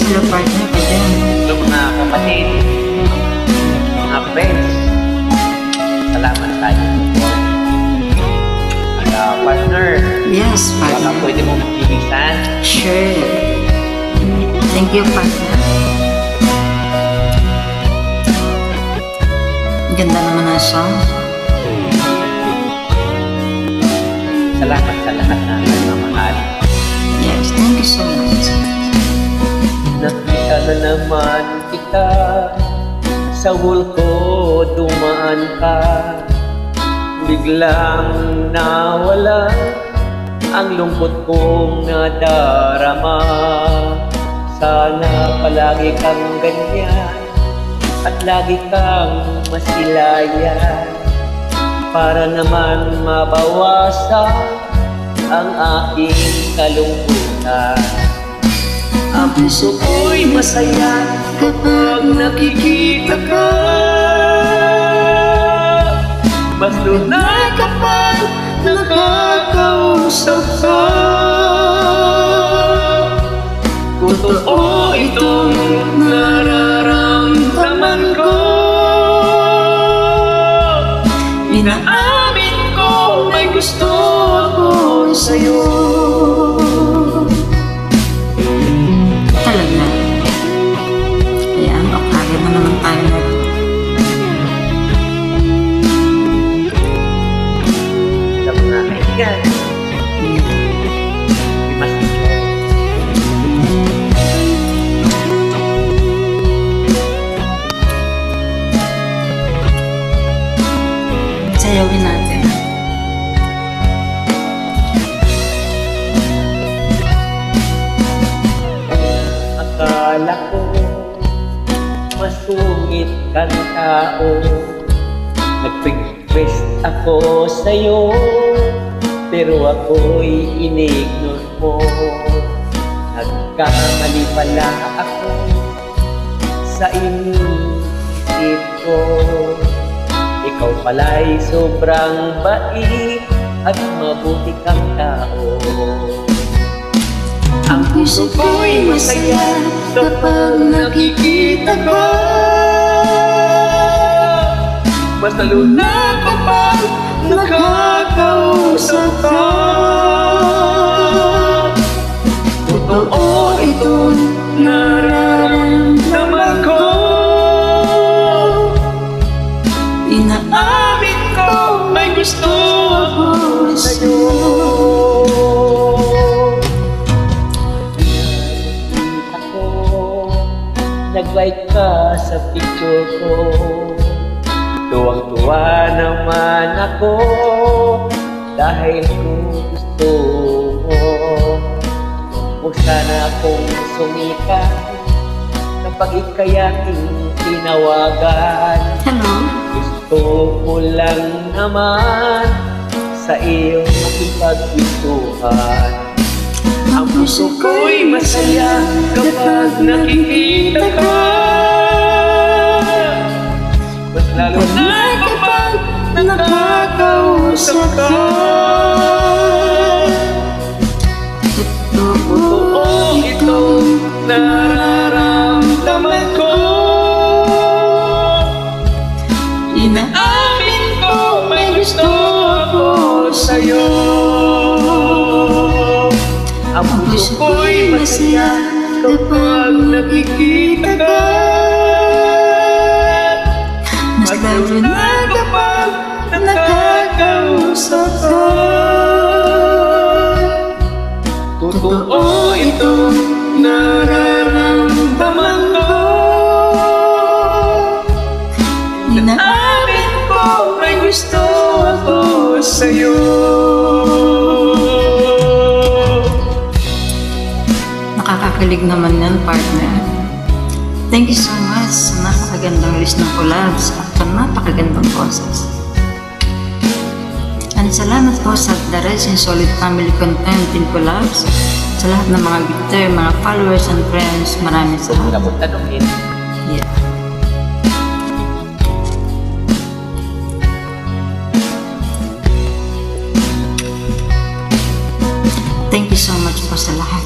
hello partner ka dyan. Hello mga kapatid, mga friends. Salamat tayo support. Partner, Yes, baka partner. pwede mong magbibigsan. Sure. Thank you, partner. Ang ganda naman ng song. Salamat sa lahat na nagmamahal. Yes, thank you so much. Nakita na naman kita, sa wulko dumaan ka. Biglang nawala ang lungkot kong nadarama. Sana palagi kang ganyan at lagi kang masilayan, para naman mabawasan ang aking kalungkutan. Ang puso ko'y masaya kapag nakikita ka, mas tunay kapag nakakausap ka. Totoo itong nararamdaman ko, inaamin ko may gusto ako sa'yo. Talaga. Ayan, o kaya na naman tayo na. Sa mga kaibigan, we must enjoy. Sayawin natin. Akala ko masungit kang tao, nag-request ako sa'yo, pero ako'y inignore mo. Nagkamali pala ako sa inisip ko. Ikaw pala'y sobrang bait at mabuti kang tao. Ang puso ko'y masaya kapag nakikita ka, mas lalo na kapag nakakausap ka. Totoo itong nararamdaman ko, inaamin ko may gusto ako sa'yo. Ako, nag-like ka sa picture ko, tuwang-tuwa naman ako dahil kung gusto mo. Huwag sana akong sumikat kapag ika'y aking tinawagan. Hello? Gusto ko lang naman sa iyong makipagkwentuhan. Ang puso ko'y masaya kapag nakikita ka, mas lalo na kapag nakakausap ka. Totoo itong nararamdaman ko, inaamin ko may gusto ako sa'yo. Ang puso ko'y masaya kapag nakikita ka, mas lalo na kapag nakakausap ka. Totoo itong nararamdaman ko, inaamin ko may gusto ako sa'yo. Nakakakilig naman yan, partner. Thank you so much sa napakagandang list ng collabs at sa napakagandang boses. And salamat po sa The Reds and Solid Family Content Team Collabs, sa lahat ng mga gifter, mga followers and friends. Maraming salamat. Tanungin. Yeah. Thank you so much po sa lahat.